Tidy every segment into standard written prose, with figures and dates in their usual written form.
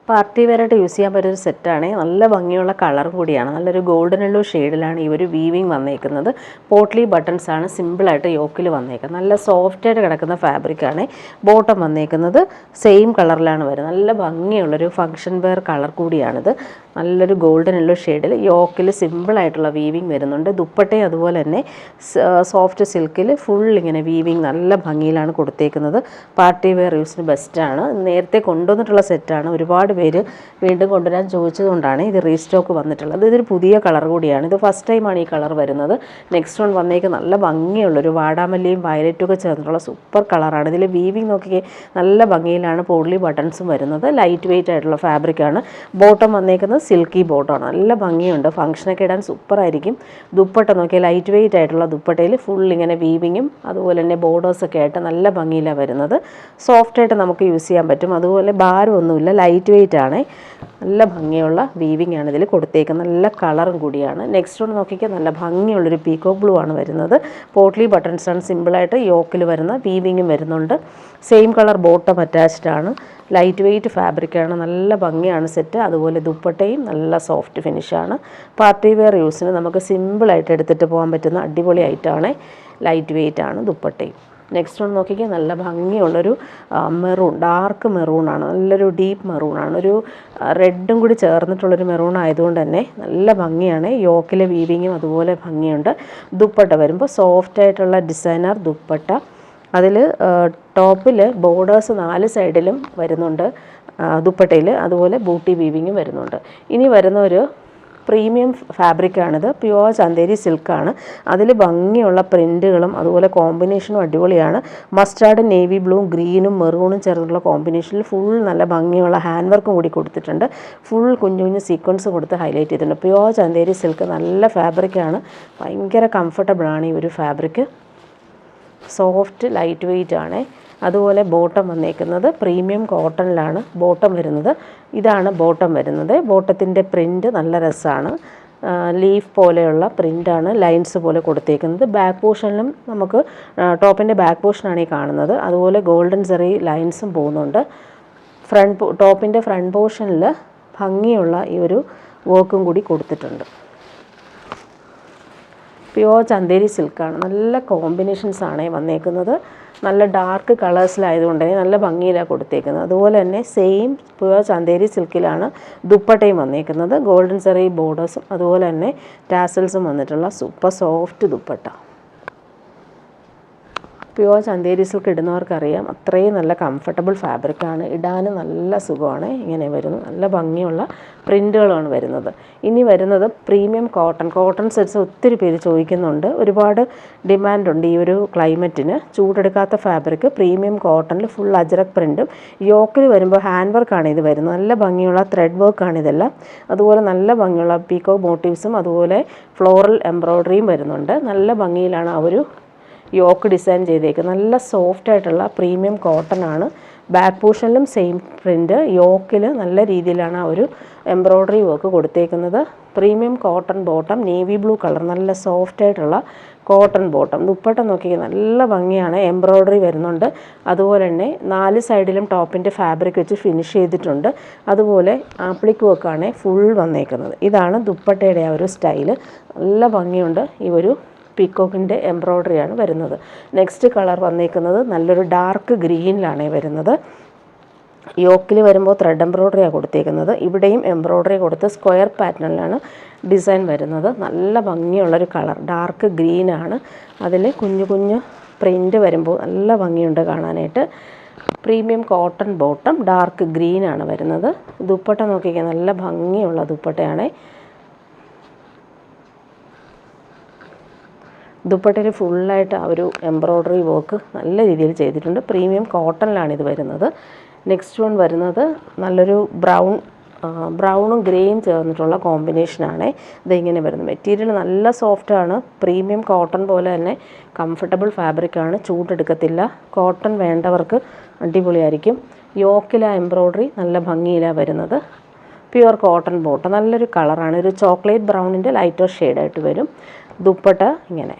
Party വെയറായിട്ട് use ചെയ്യാൻ പറ്റിയൊരു സെറ്റാണ്. നല്ല ഭംഗിയുള്ള കളർ കൂടിയാണ്. നല്ലൊരു ഗോൾഡൻ യെല്ലോ ഷെയ്ഡിലാണ് ഈ ഒരു വീവിങ് വന്നേക്കുന്നത്. പോട്ട്ലി ബട്ടൺസ് ആണ് സിമ്പിളായിട്ട് യോക്കിൽ വന്നേക്കുന്നത്. നല്ല സോഫ്റ്റായിട്ട് കിടക്കുന്ന ഫാബ്രിക്കാണ്. ബോട്ടം വന്നേക്കുന്നത് സെയിം കളറിലാണ് വരുന്നത്. നല്ല ഭംഗിയുള്ളൊരു ഫങ്ഷൻ വെയർ കളർ കൂടിയാണിത്. നല്ലൊരു ഗോൾഡൻ യെല്ലോ ഷെയ്ഡിൽ യോക്കിൽ സിമ്പിളായിട്ടുള്ള വീവിങ് വരുന്നുണ്ട്. ദുപ്പട്ടയും അതുപോലെ തന്നെ സോഫ്റ്റ് സിൽക്കിൽ ഫുൾ ഇങ്ങനെ വീവിങ് നല്ല ഭംഗിയിലാണ് കൊടുത്തേക്കുന്നത്. പാർട്ടി വെയർ യൂസിന് ബെസ്റ്റാണ്. നേരത്തെ കൊണ്ടുവന്നിട്ടുള്ള സെറ്റാണ്. ഒരുപാട് പേര് വീണ്ടും കൊണ്ടുവരാൻ ചോദിച്ചതുകൊണ്ടാണ് ഇത് റീസ്റ്റോക്ക് വന്നിട്ടുള്ളത്. ഇതൊരു പുതിയ കളർ കൂടിയാണ്. ഇത് ഫസ്റ്റ് ടൈമാണ് ഈ കളർ വരുന്നത്. നെക്സ്റ്റ് വൺ വന്നേക്ക് നല്ല ഭംഗിയുള്ളൊരു വാടാമല്ലിയും വയലറ്റും ഒക്കെ ചേർന്നിട്ടുള്ള സൂപ്പർ കളറാണ്. ഇതിൽ വീവിങ് നോക്കിയേ നല്ല ഭംഗിയിലാണ് പോട്ട്ലി ബട്ടൺസും വരുന്നത്. ലൈറ്റ് വെയിറ്റ് ആയിട്ടുള്ള ഫാബ്രിക്കാണ്. ബോട്ടം വന്നേക്കുന്നത് സിൽക്കി ബോട്ടമാണ്. നല്ല ഭംഗിയുണ്ട്. ഫംഗ്ഷനൊക്കെ ഇടാൻ സൂപ്പറായിരിക്കും. ദുപ്പട്ട നോക്കിയാൽ ലൈറ്റ് വെയിറ്റ് ആയിട്ടുള്ള ദുപ്പട്ടയിൽ ഫുൾ ഇങ്ങനെ വീവിങ്ങും അതുപോലെ തന്നെ ബോർഡേഴ്സൊക്കെ ആയിട്ട് നല്ല ഭംഗിയിലാണ് വരുന്നത്. സോഫ്റ്റായിട്ട് നമുക്ക് യൂസ് ചെയ്യാൻ പറ്റും. അതുപോലെ ഭാരമൊന്നുമില്ല. ലൈറ്റ് വെയിറ്റ് ആണ്. നല്ല ഭംഗിയുള്ള വീവിങ് ആണ് ഇതിൽ കൊടുത്തേക്കുന്നത്. നല്ല കളറും കൂടിയാണ്. നെക്സ്റ്റ് വൺ നോക്കിയാൽ നല്ല ഭംഗിയുള്ളൊരു പീകോക്ക് ബ്ലൂ ആണ് വരുന്നത്. പോട്ട്ലി ബട്ടൺസാണ് സിമ്പിളായിട്ട് യോക്കിൽ വരുന്ന വീവിങ്ങും വരുന്നുണ്ട്. സെയിം കളർ ബോട്ടം അറ്റാച്ച്ഡ് ആണ്. ലൈറ്റ് വെയിറ്റ് ഫാബ്രിക്കാണ്. നല്ല ഭംഗിയാണ് സെറ്റ്. അതുപോലെ ദുപ്പട്ടയും നല്ല സോഫ്റ്റ് ഫിനിഷാണ്. പാർട്ടി വെയർ യൂസിന് നമുക്ക് സിമ്പിളായിട്ട് എടുത്തിട്ട് പോകാൻ പറ്റുന്ന അടിപൊളി ഐറ്റമാണ്. ലൈറ്റ് വെയിറ്റ് ആണ് ദുപ്പട്ടയും. നെക്സ്റ്റ് വൺ നോക്കിയാൽ നല്ല ഭംഗിയുള്ളൊരു മെറൂൺ, ഡാർക്ക് മെറൂണാണ്. നല്ലൊരു ഡീപ്പ് മെറൂണാണ്. ഒരു റെഡും കൂടി ചേർന്നിട്ടുള്ളൊരു മെറൂൺ ആയതുകൊണ്ട് തന്നെ നല്ല ഭംഗിയാണ്. യോക്കിലെ വീവിങ്ങും അതുപോലെ ഭംഗിയുണ്ട്. ദുപ്പട്ട വരുമ്പോൾ സോഫ്റ്റായിട്ടുള്ള ഡിസൈനർ ദുപ്പട്ട. അതിൽ ടോപ്പിൽ ബോർഡേഴ്സ് 4 സൈഡിലും വരുന്നുണ്ട് ദുപ്പട്ടയിൽ. അതുപോലെ ബൂട്ടി വീവിങ്ങും വരുന്നുണ്ട്. ഇനി വരുന്ന ഒരു പ്രീമിയം ഫാബ്രിക്കാണിത്. പ്യുവർ ചന്തേരി സിൽക്കാണ്. അതിൽ ഭംഗിയുള്ള പ്രിൻറ്റുകളും അതുപോലെ കോമ്പിനേഷനും അടിപൊളിയാണ്. മസ്റ്റാർഡ് നേവി ബ്ലൂവും ഗ്രീനും മെറൂണും ചേർന്നുള്ള കോമ്പിനേഷനിൽ ഫുൾ നല്ല ഭംഗിയുള്ള ഹാൻഡ് വർക്കും കൂടി കൊടുത്തിട്ടുണ്ട്. ഫുൾ കുഞ്ഞു കുഞ്ഞു സീക്വൻസ് കൊടുത്ത് ഹൈലൈറ്റ് ചെയ്തിട്ടുണ്ട്. പ്യുവർ ചന്തേരി സിൽക്ക് നല്ല ഫാബ്രിക്കാണ്. ഭയങ്കര കംഫർട്ടബിളാണ് ഈ ഒരു ഫാബ്രിക്ക്. സോഫ്റ്റ് ലൈറ്റ് വെയിറ്റ് ആണ്. അതുപോലെ ബോട്ടം വന്നേക്കുന്നത് പ്രീമിയം കോട്ടണിലാണ് ബോട്ടം വരുന്നത്. ഇതാണ് ബോട്ടം വരുന്നത്. ബോട്ടത്തിൻ്റെ പ്രിൻറ്റ് നല്ല രസമാണ്. ലീഫ് പോലെയുള്ള പ്രിൻ്റാണ് ലൈൻസ് പോലെ കൊടുത്തേക്കുന്നത്. ബാക്ക് പോർഷനിലും നമുക്ക് ടോപ്പിൻ്റെ ബാക്ക് പോർഷനാണ് ഈ കാണുന്നത്. അതുപോലെ ഗോൾഡൻ സെറി ലൈൻസും പോകുന്നുണ്ട്. ടോപ്പിൻ്റെ ഫ്രണ്ട് പോർഷനിൽ ഭംഗിയുള്ള ഈ ഒരു വർക്കും കൂടി കൊടുത്തിട്ടുണ്ട്. പ്യുവർ ചന്തേരി സിൽക്കാണ്. നല്ല കോമ്പിനേഷൻസാണ് വന്നേക്കുന്നത്. നല്ല ഡാർക്ക് കളേഴ്സിലായതുകൊണ്ട് തന്നെ നല്ല ഭംഗിയിലാണ് കൊടുത്തേക്കുന്നത്. അതുപോലെ തന്നെ സെയിം പ്യുവർ ചന്തേരി സിൽക്കിലാണ് ദുപ്പട്ടയും വന്നേക്കുന്നത്. ഗോൾഡൻ സെറി ബോർഡേഴ്സും അതുപോലെ തന്നെ ടാസൽസും വന്നിട്ടുള്ള super soft dupatta. Pure Chanderi silk ഇടുന്നവർക്കറിയാം അത്രയും നല്ല കംഫർട്ടബിൾ ഫാബ്രിക്കാണ്. ഇടാനും നല്ല സുഖമാണ്. ഇങ്ങനെ വരുന്നു. നല്ല ഭംഗിയുള്ള പ്രിൻറ്റുകളാണ് വരുന്നത്. ഇനി വരുന്നത് പ്രീമിയം കോട്ടൺ സെറ്റ്സ് ഒത്തിരി പേര് ചോദിക്കുന്നുണ്ട്. ഒരുപാട് ഡിമാൻഡുണ്ട് ഈ ഒരു ക്ലൈമറ്റിന്. ചൂടെടുക്കാത്ത ഫാബ്രിക് പ്രീമിയം കോട്ടണിൽ ഫുൾ അജ്രക് പ്രിൻറ്റും യോക്കിൽ വരുമ്പോൾ ഹാൻഡ് വർക്കാണ് ഇത് വരുന്നത്. നല്ല ഭംഗിയുള്ള ത്രെഡ് വർക്കാണ് ഇതെല്ലാം. അതുപോലെ നല്ല ഭംഗിയുള്ള പീക്കോ മോട്ടീവ്സും അതുപോലെ ഫ്ലോറൽ എംബ്രോയ്ഡറിയും വരുന്നുണ്ട്. നല്ല ഭംഗിയിലാണ് ആ ഒരു യോക്ക് ഡിസൈൻ ചെയ്തേക്കുന്നത്. നല്ല സോഫ്റ്റ് ആയിട്ടുള്ള പ്രീമിയം കോട്ടൺ ആണ്. ബാക്ക് പോർഷനിലും സെയിം പ്രിൻറ്റ്. യോക്കിൽ നല്ല രീതിയിലാണ് ആ ഒരു എംബ്രോയ്ഡറി വർക്ക് കൊടുത്തേക്കുന്നത്. Premium cotton bottom, navy blue colour, നല്ല സോഫ്റ്റ് ആയിട്ടുള്ള കോട്ടൺ ബോട്ടം. ദുപ്പട്ട നോക്കിയാൽ നല്ല ഭംഗിയാണ്. എംബ്രോയ്ഡറി വരുന്നുണ്ട്. അതുപോലെ തന്നെ 4 സൈഡിലും ടോപ്പിൻ്റെ ഫാബ്രിക് വെച്ച് ഫിനിഷ് ചെയ്തിട്ടുണ്ട്. അതുപോലെ ആപ്ലിക് വർക്കാണ് ഫുൾ വന്നേക്കുന്നത്. ഇതാണ് ദുപ്പട്ടയുടെ ആ ഒരു സ്റ്റൈല്. നല്ല ഭംഗിയുണ്ട്. ഈ ഒരു പീക്കോക്കിൻ്റെ എംബ്രോയ്ഡറിയാണ് വരുന്നത്. നെക്സ്റ്റ് കളർ വന്നേക്കുന്നത് നല്ലൊരു ഡാർക്ക് ഗ്രീനിലാണ് വരുന്നത്. യോക്കിൽ വരുമ്പോൾ ത്രെഡ് എംബ്രോയ്ഡറിയാണ് കൊടുത്തേക്കുന്നത്. ഇവിടെയും എംബ്രോയ്ഡറി കൊടുത്ത് സ്ക്വയർ പാറ്റേണിലാണ് ഡിസൈൻ വരുന്നത്. നല്ല ഭംഗിയുള്ളൊരു കളർ ഡാർക്ക് ഗ്രീനാണ്. അതിൽ കുഞ്ഞു കുഞ്ഞു പ്രിൻറ്റ് വരുമ്പോൾ നല്ല ഭംഗിയുണ്ട് കാണാനായിട്ട്. പ്രീമിയം കോട്ടൺ ബോട്ടം ഡാർക്ക് ഗ്രീനാണ് വരുന്നത്. ദുപ്പട്ട നോക്കിയാൽ നല്ല ഭംഗിയുള്ള ദുപ്പട്ടയാണ്. ദുപ്പട്ടയിൽ ഫുള്ളായിട്ട് ആ ഒരു എംബ്രോയ്ഡറി വർക്ക് നല്ല രീതിയിൽ ചെയ്തിട്ടുണ്ട്. പ്രീമിയം കോട്ടണിലാണ് ഇത് വരുന്നത്. നെക്സ്റ്റ് വൺ വരുന്നത് നല്ലൊരു ബ്രൗണും ഗ്രേയും ചേർന്നിട്ടുള്ള കോമ്പിനേഷനാണ്. ഇതിങ്ങനെ വരുന്നത്. മെറ്റീരിയൽ നല്ല സോഫ്റ്റാണ്. പ്രീമിയം കോട്ടൺ പോലെ തന്നെ കംഫർട്ടബിൾ ഫാബ്രിക്കാണ്. ചൂടെടുക്കത്തില്ല. കോട്ടൺ വേണ്ടവർക്ക് അടിപൊളിയായിരിക്കും. യോക്കിലെ എംബ്രോയ്ഡറി നല്ല ഭംഗിയിലാണ് വരുന്നത്. Pure cotton bottom. നല്ലൊരു കളറാണ്. ഒരു ചോക്ലേറ്റ് ബ്രൗണിൻ്റെ ലൈറ്റർ ഷെയ്ഡായിട്ട് വരും. ദുപ്പട്ട ഇങ്ങനെ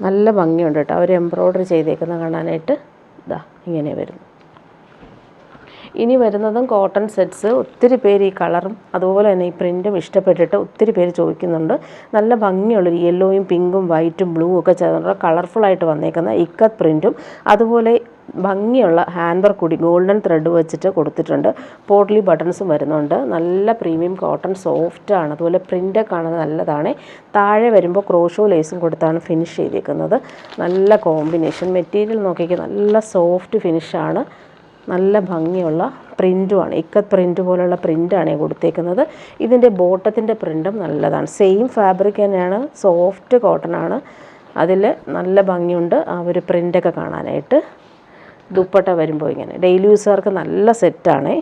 നല്ല ഭംഗിയുണ്ട് കേട്ടോ. അവർ എംബ്രോയ്ഡറി ചെയ്തേക്കുന്നത് കാണാനായിട്ട് ഇതാ ഇങ്ങനെ വരുന്നു. ഇനി വരുന്നതും കോട്ടൺ സെറ്റ്സ്. ഒത്തിരി പേര് ഈ കളറും അതുപോലെ തന്നെ ഈ പ്രിൻറ്റും ഇഷ്ടപ്പെട്ടിട്ട് ഒത്തിരി പേര് ചോദിക്കുന്നുണ്ട്. നല്ല ഭംഗിയുള്ളൊരു യെല്ലോയും പിങ്കും വൈറ്റും ബ്ലൂ ഒക്കെ ചേർന്നുള്ള കളർഫുള്ളായിട്ട് വന്നേക്കുന്ന ഇക്കത്ത് പ്രിൻറ്റും അതുപോലെ ഭംഗിയുള്ള ഹാൻഡ് വർക്ക് കൂടി ഗോൾഡൻ ത്രെഡ് വെച്ചിട്ട് കൊടുത്തിട്ടുണ്ട്. പോട്ട്ലി ബട്ടൺസും വരുന്നുണ്ട്. നല്ല പ്രീമിയം കോട്ടൺ സോഫ്റ്റാണ്. അതുപോലെ പ്രിൻ്റ് കാണുന്നത് നല്ലതാണ്. താഴെ വരുമ്പോൾ ക്രോഷോ ലേസും കൊടുത്താണ് ഫിനിഷ് ചെയ്തേക്കുന്നത്. നല്ല കോമ്പിനേഷൻ. മെറ്റീരിയൽ നോക്കിയാൽ നല്ല സോഫ്റ്റ് ഫിനിഷാണ്. നല്ല ഭംഗിയുള്ള പ്രിൻറ്റുമാണ്. ഇക്കത്ത് പ്രിൻറ്റ് പോലുള്ള പ്രിൻ്റാണ് കൊടുത്തേക്കുന്നത്. ഇതിൻ്റെ ബോട്ടത്തിൻ്റെ പ്രിൻറ്റും നല്ലതാണ്. സെയിം ഫാബ്രിക് തന്നെയാണ്. സോഫ്റ്റ് കോട്ടൺ ആണ്. അതിൽ നല്ല ഭംഗിയുണ്ട് ആ ഒരു പ്രിൻ്റൊക്കെ കാണാനായിട്ട്. ദുപ്പട്ട വരുമ്പോൾ ഇങ്ങനെ ഡെയിലി യൂസുകാർക്ക് നല്ല സെറ്റാണ്.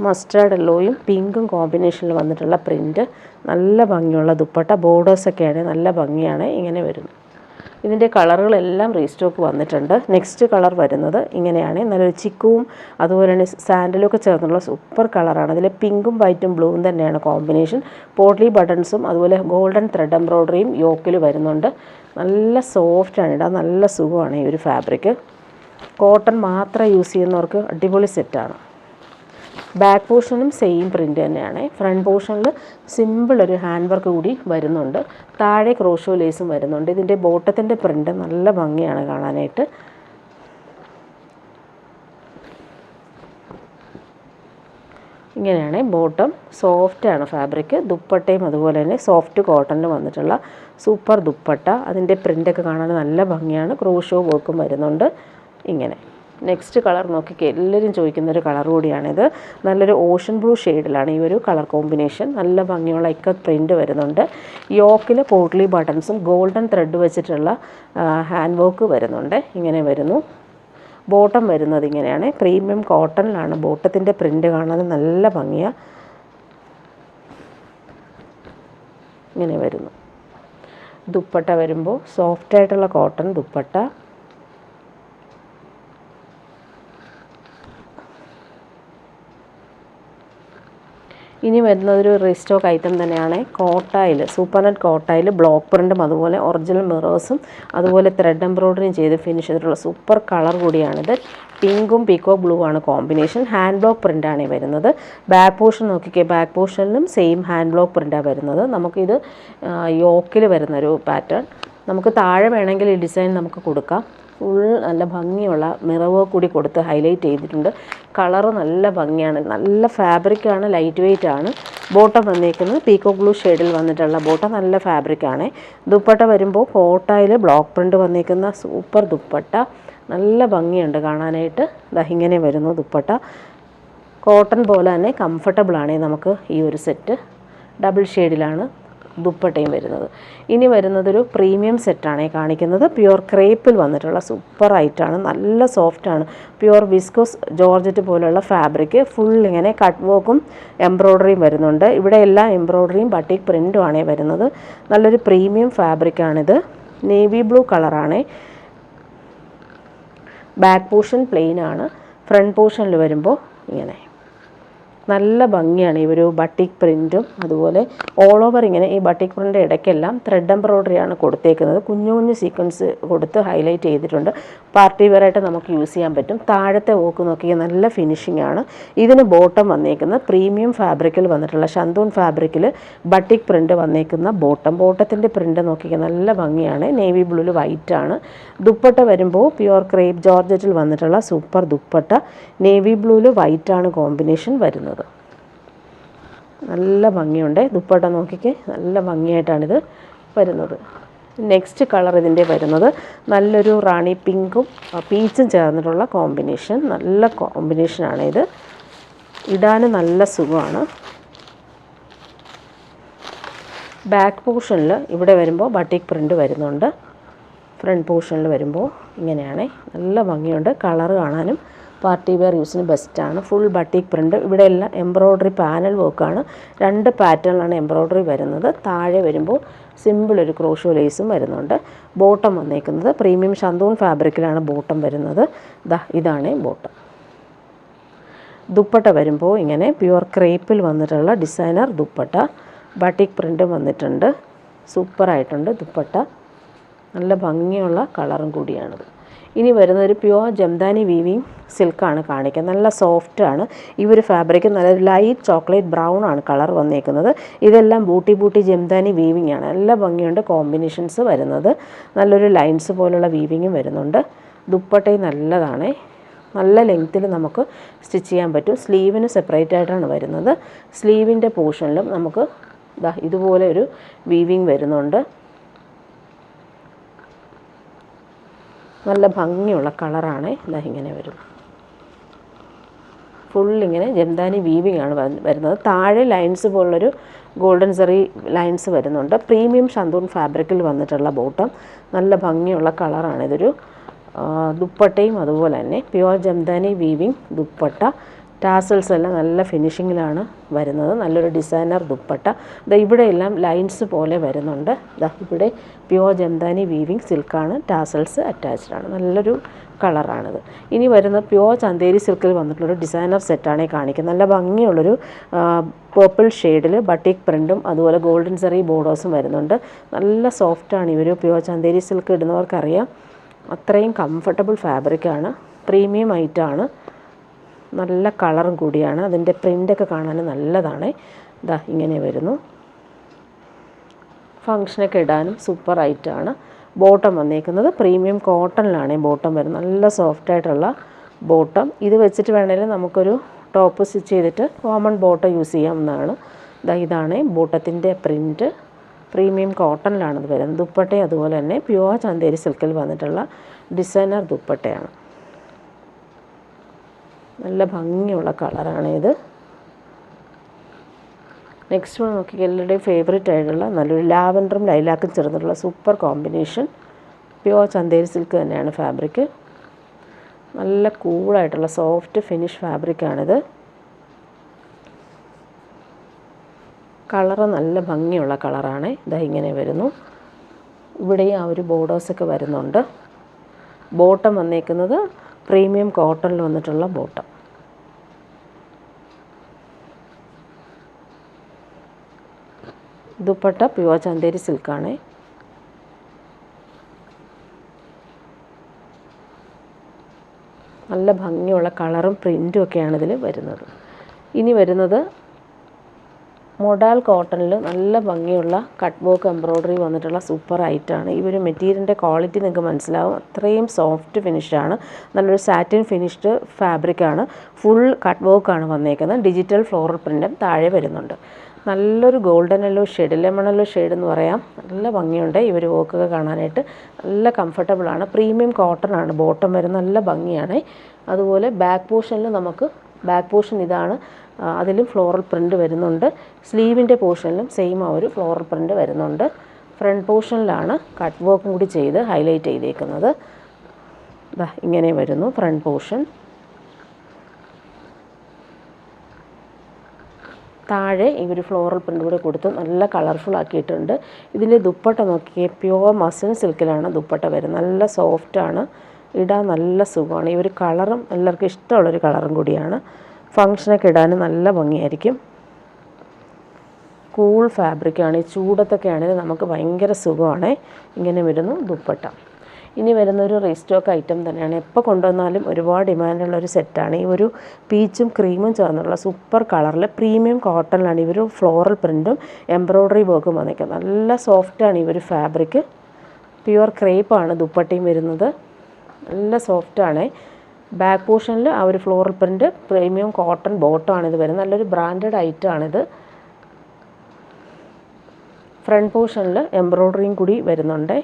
മസ്റ്റാർഡ് യെല്ലോയും പിങ്കും കോമ്പിനേഷനിൽ വന്നിട്ടുള്ള പ്രിൻറ്റ്. നല്ല ഭംഗിയുള്ള ദുപ്പട്ട. ബോർഡേഴ്സൊക്കെയാണ് നല്ല ഭംഗിയാണ്. ഇങ്ങനെ വരുന്നു. ഇതിൻ്റെ കളറുകളെല്ലാം റീസ്റ്റോക്ക് വന്നിട്ടുണ്ട്. നെക്സ്റ്റ് കളർ വരുന്നത് ഇങ്ങനെയാണ്. നല്ലൊരു ചിക്കുവും അതുപോലെ തന്നെ സാൻഡലും ഒക്കെ ചേർന്നുള്ള സൂപ്പർ കളറാണ്. അതിൽ പിങ്കും വൈറ്റും ബ്ലൂവും തന്നെയാണ് കോമ്പിനേഷൻ. പോട്ട്ലി ബട്ടൺസും അതുപോലെ ഗോൾഡൻ ത്രെഡ് എംബ്രോയ്ഡറിയും യോക്കിൽ വരുന്നുണ്ട്. നല്ല സോഫ്റ്റാണ്. ഇടാൻ നല്ല സുഖമാണ് ഈ ഒരു ഫാബ്രിക്. കോട്ടൺ മാത്രം യൂസ് ചെയ്യുന്നവർക്ക് അടിപൊളി സെറ്റാണ്. ബാക്ക് പോർഷനും സെയിം പ്രിൻ്റ് തന്നെയാണ്. ഫ്രണ്ട് പോർഷനിൽ സിമ്പിൾ ഒരു ഹാൻഡ് വർക്ക് കൂടി വരുന്നുണ്ട്. താഴെ ക്രോഷോ ലേസും വരുന്നുണ്ട്. ഇതിൻ്റെ ബോട്ടത്തിൻ്റെ പ്രിൻ്റ് നല്ല ഭംഗിയാണ് കാണാനായിട്ട്. ഇങ്ങനെയാണ് ബോട്ടം. സോഫ്റ്റാണ് ഫാബ്രിക്. ദുപ്പട്ടയും അതുപോലെ തന്നെ സോഫ്റ്റ് കോട്ടണിൽ വന്നിട്ടുള്ള സൂപ്പർ ദുപ്പട്ട. അതിൻ്റെ പ്രിൻ്റൊക്കെ കാണാൻ നല്ല ഭംഗിയാണ്. ക്രോഷോ വർക്കും വരുന്നുണ്ട്. ഇങ്ങനെ നെക്സ്റ്റ് കളർ നോക്കിക്കേ, എല്ലാവരും ചോദിക്കുന്നൊരു കളർ കൂടിയാണിത്. നല്ലൊരു ഓഷൻ ബ്ലൂ ഷെയ്ഡിലാണ് ഈ ഒരു കളർ കോമ്പിനേഷൻ. നല്ല ഭംഗിയുള്ള ഇക്കത്ത് പ്രിൻറ്റ് വരുന്നുണ്ട്. യോക്കിൽ പോട്ട്ലി ബട്ടൺസും ഗോൾഡൻ ത്രെഡ് വെച്ചിട്ടുള്ള ഹാൻഡ് വർക്ക് വരുന്നുണ്ട്. ഇങ്ങനെ വരുന്നു. ബോട്ടം വരുന്നത് ഇങ്ങനെയാണ്. പ്രീമിയം കോട്ടണിലാണ് ബോട്ടത്തിൻ്റെ പ്രിൻറ്റ് കാണാൻ നല്ല ഭംഗിയാണ്. ഇങ്ങനെ വരുന്നു. ദുപ്പട്ട വരുമ്പോൾ സോഫ്റ്റായിട്ടുള്ള കോട്ടൺ ദുപ്പട്ട. ഇനി വരുന്നതൊരു റീസ്റ്റോക്ക് ഐറ്റം തന്നെയാണ്. കോട്ടായിൽ സൂപ്പർനെറ്റ് കോട്ടായിൽ ബ്ലോക്ക് പ്രിൻറ്റും അതുപോലെ ഒറിജിനൽ മിറേഴ്സും അതുപോലെ ത്രെഡ് എംബ്രോയ്ഡറിയും ചെയ്ത് ഫിനിഷ് ചെയ്തിട്ടുള്ള സൂപ്പർ കളർ കൂടിയാണിത്. പിങ്കും പീക്കോ ബ്ലൂ ആണ് കോമ്പിനേഷൻ. ഹാൻഡ് ബ്ലോക്ക് പ്രിൻ്റാണ് വരുന്നത്. ബാക്ക് പോർഷൻ നോക്കിക്കേ, ബാക്ക് പോർഷനിലും സെയിം ഹാൻഡ് ബ്ലോക്ക് പ്രിൻ്റാണ് വരുന്നത്. നമുക്കിത് യോക്കിൽ വരുന്നൊരു പാറ്റേൺ. നമുക്ക് താഴെ വേണമെങ്കിൽ ഈ ഡിസൈൻ നമുക്ക് കൊടുക്കാം. ഫുൾ നല്ല ഭംഗിയുള്ള മിറർ വർക്ക് കൂടി കൊടുത്ത് ഹൈലൈറ്റ് ചെയ്തിട്ടുണ്ട്. കളറ് നല്ല ഭംഗിയാണ്. നല്ല ഫാബ്രിക്കാണ്. ലൈറ്റ് വെയ്റ്റ് ആണ്. ബോട്ടം വന്നേക്കുന്നത് പീക്കോ ബ്ലൂ ഷെയ്ഡിൽ വന്നിട്ടുള്ള ബോട്ടം. നല്ല ഫാബ്രിക്കാണ്. ദുപ്പട്ട വരുമ്പോൾ കോട്ടായിൽ ബ്ലോക്ക് പ്രിൻ്റ് വന്നേക്കുന്ന സൂപ്പർ ദുപ്പട്ട. നല്ല ഭംഗിയുണ്ട് കാണാനായിട്ട്. ഇങ്ങനെ വരുന്നു ദുപ്പട്ട. കോട്ടൺ പോലെ തന്നെ കംഫർട്ടബിളാണ് നമുക്ക് ഈ ഒരു സെറ്റ്. ഡബിൾ ഷെയ്ഡിലാണ് ദുപ്പട്ടയും വരുന്നത്. ഇനി വരുന്നതൊരു പ്രീമിയം സെറ്റാണ് കാണിക്കുന്നത്. പ്യുവർ ക്രേപ്പിൽ വന്നിട്ടുള്ള സൂപ്പർ ആയിട്ടാണ്. നല്ല സോഫ്റ്റാണ്. പ്യുവർ വിസ്കോസ് ജോർജറ്റ് പോലെയുള്ള ഫാബ്രിക്. ഫുൾ ഇങ്ങനെ കട്ട് വർക്കും എംബ്രോയ്ഡറിയും വരുന്നുണ്ട്. ഇവിടെ എല്ലാ എംബ്രോയ്ഡറിയും ബട്ടിക് പ്രിൻറ്റുമാണ് വരുന്നത്. നല്ലൊരു പ്രീമിയം ഫാബ്രിക്കാണിത്. നേവി ബ്ലൂ കളറാണ്. ബാക്ക് പോർഷൻ പ്ലെയിൻ ആണ്. ഫ്രണ്ട് പോർഷനിൽ വരുമ്പോൾ ഇങ്ങനെ നല്ല ഭംഗിയാണ്. ഈ ഒരു ബട്ടിക് പ്രിൻറ്റും അതുപോലെ ഓൾ ഓവർ ഇങ്ങനെ ഈ ബട്ടിക് പ്രിൻ്റ് ഇടയ്ക്കെല്ലാം ത്രെഡ് എംബ്രോയ്ഡറിയാണ് കൊടുത്തേക്കുന്നത്. കുഞ്ഞു കുഞ്ഞു സീക്വൻസ് കൊടുത്ത് ഹൈലൈറ്റ് ചെയ്തിട്ടുണ്ട്. പാർട്ടി വെയറായിട്ട് നമുക്ക് യൂസ് ചെയ്യാൻ പറ്റും. താഴത്തെ വർക്ക് നോക്കിയാൽ നല്ല ഫിനിഷിംഗ് ആണ്. ഇതിന് ബോട്ടം വന്നേക്കുന്നത് പ്രീമിയം ഫാബ്രിക്കിൽ വന്നിട്ടുള്ള ഷന്തൂൺ ഫാബ്രിക്കിൽ ബട്ടിക് പ്രിൻ്റ് വന്നേക്കുന്ന ബോട്ടം. ബോട്ടത്തിൻ്റെ പ്രിൻ്റ് നോക്കിയാൽ നല്ല ഭംഗിയാണ്. നേവി ബ്ലൂവിൽ വൈറ്റ് ആണ്. ദുപ്പട്ട വരുമ്പോൾ പ്യുവർ ക്രേപ്പ് ജോർജറ്റിൽ വന്നിട്ടുള്ള സൂപ്പർ ദുപ്പട്ട. നേവി ബ്ലൂവിൽ വൈറ്റ് ആണ് കോമ്പിനേഷൻ വരുന്നത്. നല്ല ഭംഗിയുണ്ട്. ദുപ്പട്ട നോക്കിക്കേ, നല്ല ഭംഗിയായിട്ടാണിത് വരുന്നത്. നെക്സ്റ്റ് കളർ ഇതിൻ്റെ വരുന്നത് നല്ലൊരു റാണി പിങ്കും പീച്ചും ചേർന്നിട്ടുള്ള കോമ്പിനേഷൻ. നല്ല കോമ്പിനേഷനാണ് ഇത്. ഇടാനും നല്ല സുഖമാണ്. ബാക്ക് പോർഷനിൽ ഇവിടെ വരുമ്പോൾ ബട്ടിക് പ്രിൻ്റ് വരുന്നുണ്ട്. ഫ്രണ്ട് പോർഷനിൽ വരുമ്പോൾ ഇങ്ങനെയാണ്. നല്ല ഭംഗിയുണ്ട്. കളറ് കാണാനും പാർട്ടി വെയർ യൂസിന് ബെസ്റ്റാണ്. Full batik print. ഇവിടെ എല്ലാം എംബ്രോയ്ഡറി പാനൽ വർക്കാണ്. 2 പാറ്റേണിലാണ് എംബ്രോയ്ഡറി വരുന്നത്. താഴെ വരുമ്പോൾ സിമ്പിൾ ഒരു ക്രോഷോ ലേസും വരുന്നുണ്ട്. ബോട്ടം വന്നേക്കുന്നത് പ്രീമിയം ഷന്തൂൺ ഫാബ്രിക്കിലാണ് ബോട്ടം വരുന്നത്. ഇതാണ് ബോട്ടം. ദുപ്പട്ട വരുമ്പോൾ ഇങ്ങനെ പ്യുവർ ക്രേപ്പിൽ വന്നിട്ടുള്ള ഡിസൈനർ ദുപ്പട്ട. ബട്ടിക് പ്രിൻ്റ് വന്നിട്ടുണ്ട്. സൂപ്പറായിട്ടുണ്ട് ദുപ്പട്ട. നല്ല ഭംഗിയുള്ള കളറും കൂടിയാണിത്. ഇനി വരുന്നത് ഒരു പ്യുവർ ജംദാനി വീവിങ് സിൽക്കാണ് കാണിക്കുക. നല്ല സോഫ്റ്റാണ് ഈ ഒരു ഫാബ്രിക്. നല്ലൊരു ലൈറ്റ് ചോക്ലേറ്റ് ബ്രൗൺ ആണ് കളർ വന്നേക്കുന്നത്. ഇതെല്ലാം ബൂട്ടി ജംദാനി വീവിങ് ആണ്. നല്ല ഭംഗിയുണ്ട് കോമ്പിനേഷൻസ് വരുന്നത്. നല്ലൊരു ലൈൻസ് പോലുള്ള വീവിങ്ങും വരുന്നുണ്ട്. ദുപ്പട്ടയും നല്ലതാണ്. നല്ല ലെങ്ത്തിൽ നമുക്ക് സ്റ്റിച്ച് ചെയ്യാൻ പറ്റും. സ്ലീവിന് സെപ്പറേറ്റ് ആയിട്ടാണ് വരുന്നത്. സ്ലീവിൻ്റെ പോർഷനിലും നമുക്ക് ഇതുപോലെ ഒരു വീവിങ് വരുന്നുണ്ട്. നല്ല ഭംഗിയുള്ള കളറാണ്. ഇങ്ങനെ വരും. ഫുള്ളിങ്ങനെ ജംദാനി വീവിങ് ആണ് വരുന്നത്. താഴെ ലൈൻസ് പോലുള്ളൊരു ഗോൾഡൻ സെറി ലൈൻസ് വരുന്നുണ്ട്. പ്രീമിയം ഷന്തൂൺ ഫാബ്രിക്കിൽ വന്നിട്ടുള്ള ബോട്ടം. നല്ല ഭംഗിയുള്ള കളറാണ്. ഇതൊരു ദുപ്പട്ടയും അതുപോലെ തന്നെ pure Jamdani weaving dupatta. Tassels എല്ലാം നല്ല ഫിനിഷിങ്ങിലാണ് വരുന്നത്. നല്ലൊരു ഡിസൈനർ ദുപ്പട്ട. ഇവിടെയെല്ലാം ലൈൻസ് പോലെ വരുന്നുണ്ട്. ഇവിടെ പ്യുവർ ജംദാനി വീവിങ് സിൽക്കാണ്. ടാസൽസ് അറ്റാച്ച്ഡ് ആണ്. നല്ലൊരു കളറാണിത്. ഇനി വരുന്ന പ്യുവർ ചന്തേരി സിൽക്കിൽ വന്നിട്ടുള്ളൊരു ഡിസൈനർ സെറ്റാണ് കാണിക്കുന്നത്. നല്ല ഭംഗിയുള്ളൊരു പേർപ്പിൾ ഷെയ്ഡിൽ ബട്ടിക് പ്രിൻറ്റും അതുപോലെ ഗോൾഡൻ സെറി ബോർഡേഴ്സും വരുന്നുണ്ട്. നല്ല സോഫ്റ്റാണ്. ഇവർ പ്യുവർ ചന്തേരി സിൽക്ക് ഇടുന്നവർക്കറിയാം അത്രയും കംഫർട്ടബിൾ ഫാബ്രിക്കാണ്. പ്രീമിയം ഐറ്റമാണ്. നല്ല കളറും കൂടിയാണ്. അതിൻ്റെ പ്രിൻ്റൊക്കെ കാണാൻ നല്ലതാണ്. ഇങ്ങനെ വരുന്നു. ഫങ്ഷനൊക്കെ ഇടാനും സൂപ്പർ ഐറ്റമാണ്. ബോട്ടം വന്നേക്കുന്നത് പ്രീമിയം കോട്ടണിലാണ് ബോട്ടം വരുന്നത്. നല്ല സോഫ്റ്റായിട്ടുള്ള ബോട്ടം. ഇത് വെച്ചിട്ട് വേണമെങ്കിൽ നമുക്കൊരു ടോപ്പ് സ്റ്റിച്ച് ചെയ്തിട്ട് കോമൺ ബോട്ടം യൂസ് ചെയ്യാവുന്നതാണ്. ഇതാണ് ബോട്ടത്തിൻ്റെ പ്രിൻറ്റ്. പ്രീമിയം കോട്ടണിലാണ് ഇത് വരുന്നത്. ദുപ്പട്ടയും അതുപോലെ തന്നെ പ്യുവർ ചന്തേരി സിൽക്കിൽ വന്നിട്ടുള്ള ഡിസൈനർ ദുപ്പട്ടയാണ്. നല്ല ഭംഗിയുള്ള കളറാണ് ഇത്. നെക്സ്റ്റ് വൺ നോക്കി എല്ലാവരുടെയും ഫേവറേറ്റ് ആയിട്ടുള്ള നല്ലൊരു ലാവൻഡറും ലൈലാക്കും ചേർന്നിട്ടുള്ള super combination. Pure Chanderi silk തന്നെയാണ് ഫാബ്രിക്. നല്ല കൂളായിട്ടുള്ള സോഫ്റ്റ് ഫിനിഷ് ഫാബ്രിക്കാണിത്. കളറ് നല്ല ഭംഗിയുള്ള കളറാണ്. ഇങ്ങനെ വരുന്നു. ഇവിടെയും ആ ഒരു ബോർഡേഴ്സൊക്കെ വരുന്നുണ്ട്. ബോട്ടം വന്നേക്കുന്നത് പ്രീമിയം കോട്ടണിൽ വന്നിട്ടുള്ള ബോട്ടം. ദുപ്പട്ട പ്യുവർ ചന്തേരി സിൽക്കാണ്. നല്ല ഭംഗിയുള്ള കളറും പ്രിൻറ്റും ഒക്കെയാണ് ഇതിൽ വരുന്നത്. ഇനി വരുന്നത് മോഡൽ കോട്ടണിൽ നല്ല ഭംഗിയുള്ള കട്ട് വർക്ക് എംബ്രോയ്ഡറി വന്നിട്ടുള്ള സൂപ്പർ ഐറ്റമാണ്. ഈ ഒരു മെറ്റീരിയലിൻ്റെ ക്വാളിറ്റി നിങ്ങൾക്ക് മനസ്സിലാവും. അത്രയും സോഫ്റ്റ് ഫിനിഷാണ്. നല്ലൊരു സാറ്റിൻ ഫിനിഷ്ഡ് ഫാബ്രിക്കാണ്. ഫുൾ കട്ട് വർക്കാണ് വന്നേക്കുന്നത്. ഡിജിറ്റൽ ഫ്ലോറൽ പ്രിൻറ്റും താഴെ വരുന്നുണ്ട്. നല്ലൊരു golden yellow shade, lemon yellow shade എന്ന് പറയാം. നല്ല ഭംഗിയുണ്ട് ഈ ഒരു വർക്കൊക്കെ കാണാനായിട്ട്. നല്ല കംഫർട്ടബിളാണ്. പ്രീമിയം കോട്ടൺ ആണ് ബോട്ടം വരുന്നത്. നല്ല ഭംഗിയാണ്. അതുപോലെ ബാക്ക് പോർഷൻ ഇതാണ്. അതിലും ഫ്ലോറൽ പ്രിൻറ്റ് വരുന്നുണ്ട്. സ്ലീവിൻ്റെ പോർഷനിലും സെയിം ആ ഒരു ഫ്ലോറൽ പ്രിൻറ്റ് വരുന്നുണ്ട്. ഫ്രണ്ട് പോർഷനിലാണ് കട്ട് വർക്കും കൂടി ചെയ്ത് ഹൈലൈറ്റ് ചെയ്തേക്കുന്നത്. ഇങ്ങനെ വരുന്നു ഫ്രണ്ട് പോർഷൻ. താഴെ ഈ ഒരു ഫ്ലോറൽ പ്രിൻ്റ് കൂടെ കൊടുത്ത് നല്ല കളർഫുൾ ആക്കിയിട്ടുണ്ട്. ഇതിൽ ദുപ്പട്ട നോക്കിയേ, പ്യുവർ മസ്ലിൻ സിൽക്കിലാണ് ദുപ്പട്ട വരുന്നത്. നല്ല സോഫ്റ്റാണ്. ഇടാൻ നല്ല സുഖമാണ്. ഈ ഒരു കളറും എല്ലാവർക്കും ഇഷ്ടമുള്ളൊരു കളറും കൂടിയാണ്. ഫങ്ഷനൊക്കെ ഇടാനും നല്ല ഭംഗിയായിരിക്കും. കൂൾ ഫാബ്രിക്കാണ്. ഈ ചൂടത്തൊക്കെ ആണെങ്കിൽ നമുക്ക് ഭയങ്കര സുഖമാണ്. ഇങ്ങനെ വരുന്നു ദുപ്പട്ട. ഇനി വരുന്നൊരു റീസ്റ്റോക്ക് ഐറ്റം തന്നെയാണ്. എപ്പോൾ കൊണ്ടുവന്നാലും ഒരുപാട് ഡിമാൻഡുള്ളൊരു സെറ്റാണ്. ഈ ഒരു പീച്ചും ക്രീമും ചേർന്നുള്ള സൂപ്പർ കളറിൽ പ്രീമിയം കോട്ടണിലാണ് ഈ ഒരു ഫ്ലോറൽ പ്രിൻറ്റും എംബ്രോയ്ഡറി വർക്കും വന്നിരിക്കുന്നത്. നല്ല സോഫ്റ്റാണ് ഈ ഒരു ഫാബ്രിക്. പ്യുവർ ക്രേപ്പാണ് ദുപ്പട്ടയും വരുന്നത്. നല്ല സോഫ്റ്റാണ്. ബാക്ക് പോർഷനിൽ ആ ഒരു ഫ്ലോറൽ പ്രിൻറ്റ് പ്രീമിയം കോട്ടൺ ബോട്ടമാണ് ഇത് വരുന്നത്. നല്ലൊരു ബ്രാൻഡഡ് ഐറ്റമാണിത്. ഫ്രണ്ട് പോർഷനിൽ എംബ്രോയ്ഡറിയും കൂടി വരുന്നുണ്ട്.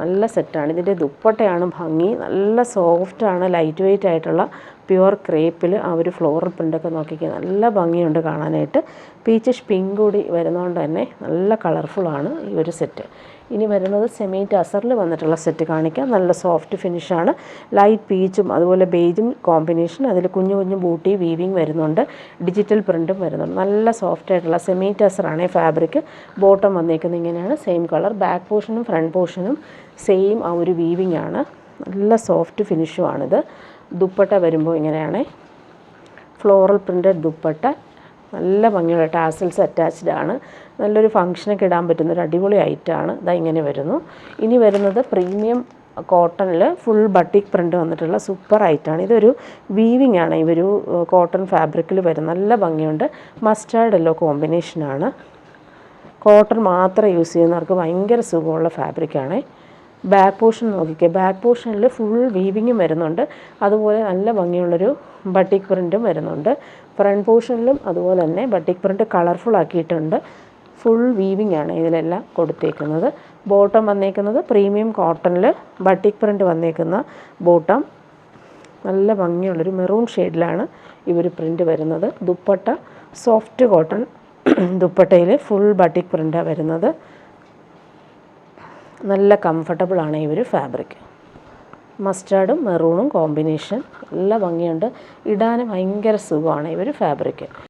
നല്ല സെറ്റാണ്. ഇതിൻ്റെ ദുപ്പട്ടയാണ് ഭംഗി. നല്ല സോഫ്റ്റാണ്. ലൈറ്റ് വെയ്റ്റ് ആയിട്ടുള്ള പ്യുവർ ക്രേപ്പിൽ ആ ഒരു ഫ്ലോറൽ പ്രിൻ്റൊക്കെ നോക്കിക്കുക. നല്ല ഭംഗിയുണ്ട് കാണാനായിട്ട്. പീച്ചിഷ് പിങ്ക് കൂടി വരുന്നതുകൊണ്ട് തന്നെ നല്ല കളർഫുള്ളാണ് ഈ ഒരു സെറ്റ്. ഇനി വരുന്നത് സെമി ടസറിൽ വന്നിട്ടുള്ള സെറ്റ് കാണിക്കാം. നല്ല സോഫ്റ്റ് ഫിനിഷാണ്. ലൈറ്റ് പീച്ചും അതുപോലെ ബേജും കോമ്പിനേഷൻ. അതിൽ കുഞ്ഞു കുഞ്ഞു ബൂട്ടി വീവിങ് വരുന്നുണ്ട്. ഡിജിറ്റൽ പ്രിൻറ്റും വരുന്നുണ്ട്. നല്ല സോഫ്റ്റ് ആയിട്ടുള്ള സെമി ടസറാണ് ഫാബ്രിക്. ബോട്ടം വന്നേക്കുന്നത് ഇങ്ങനെയാണ്. Same colour. ബാക്ക് പോർഷനും ഫ്രണ്ട് പോർഷനും സെയിം ആ ഒരു വീവിങ് ആണ്. നല്ല സോഫ്റ്റ് ഫിനിഷുമാണിത്. ദുപ്പട്ട വരുമ്പോൾ ഇങ്ങനെയാണ്. Floral printed dupatta. നല്ല ഭംഗിയുള്ള ടാസൽസ് അറ്റാച്ച്ഡ് ആണ്. നല്ലൊരു ഫങ്ഷനൊക്കെ ഇടാൻ പറ്റുന്നൊരു അടിപൊളി ഐറ്റമാണ്. ഇങ്ങനെ വരുന്നു. ഇനി വരുന്നത് പ്രീമിയം കോട്ടണിൽ ഫുൾ ബട്ടിക് പ്രിൻ്റ് വന്നിട്ടുള്ള സൂപ്പർ ഐറ്റാണ്. ഇതൊരു വീവിങ് ആണ്, ഇവരു കോട്ടൺ ഫാബ്രിക്കിൽ വരും. നല്ല ഭംഗിയുണ്ട്. മസ്റ്റാർഡ് യെല്ലോ കോമ്പിനേഷനാണ്. കോട്ടൺ മാത്രം യൂസ് ചെയ്യുന്നവർക്ക് ഭയങ്കര സുഖമുള്ള ഫാബ്രിക്കാണ്. ബാക്ക് പോർഷൻ നോക്കിക്കേ, ബാക്ക് പോർഷനിൽ ഫുൾ വീവിങ്ങും വരുന്നുണ്ട്, അതുപോലെ നല്ല ഭംഗിയുള്ളൊരു ബട്ടിക് പ്രിൻറ്റും വരുന്നുണ്ട്. ഫ്രണ്ട് പോർഷനിലും അതുപോലെ തന്നെ ബട്ടിക് പ്രിൻറ്റ് കളർഫുൾ ആക്കിയിട്ടുണ്ട്. ഫുൾ വീവിങ് ആണ് ഇതിലെല്ലാം കൊടുത്തേക്കുന്നത്. ബോട്ടം വന്നേക്കുന്നത് പ്രീമിയം കോട്ടണിൽ ബട്ടിക് പ്രിൻറ്റ് വന്നേക്കുന്ന ബോട്ടം. നല്ല ഭംഗിയുള്ളൊരു മെറൂൺ ഷെയ്ഡിലാണ് ഇവർ പ്രിൻറ്റ് വരുന്നത്. ദുപ്പട്ട സോഫ്റ്റ് കോട്ടൺ ദുപ്പട്ടയിൽ ഫുൾ ബട്ടിക് പ്രിൻ്റാണ് വരുന്നത്. നല്ല കംഫർട്ടബിളാണ് ഈ ഒരു ഫാബ്രിക്. മസ്റ്റാർഡും മെറൂണും കോമ്പിനേഷൻ നല്ല ഭംഗിയുണ്ട്. ഇടാൻ ഭയങ്കര സുഖമാണ് ഈ ഒരു ഫാബ്രിക്.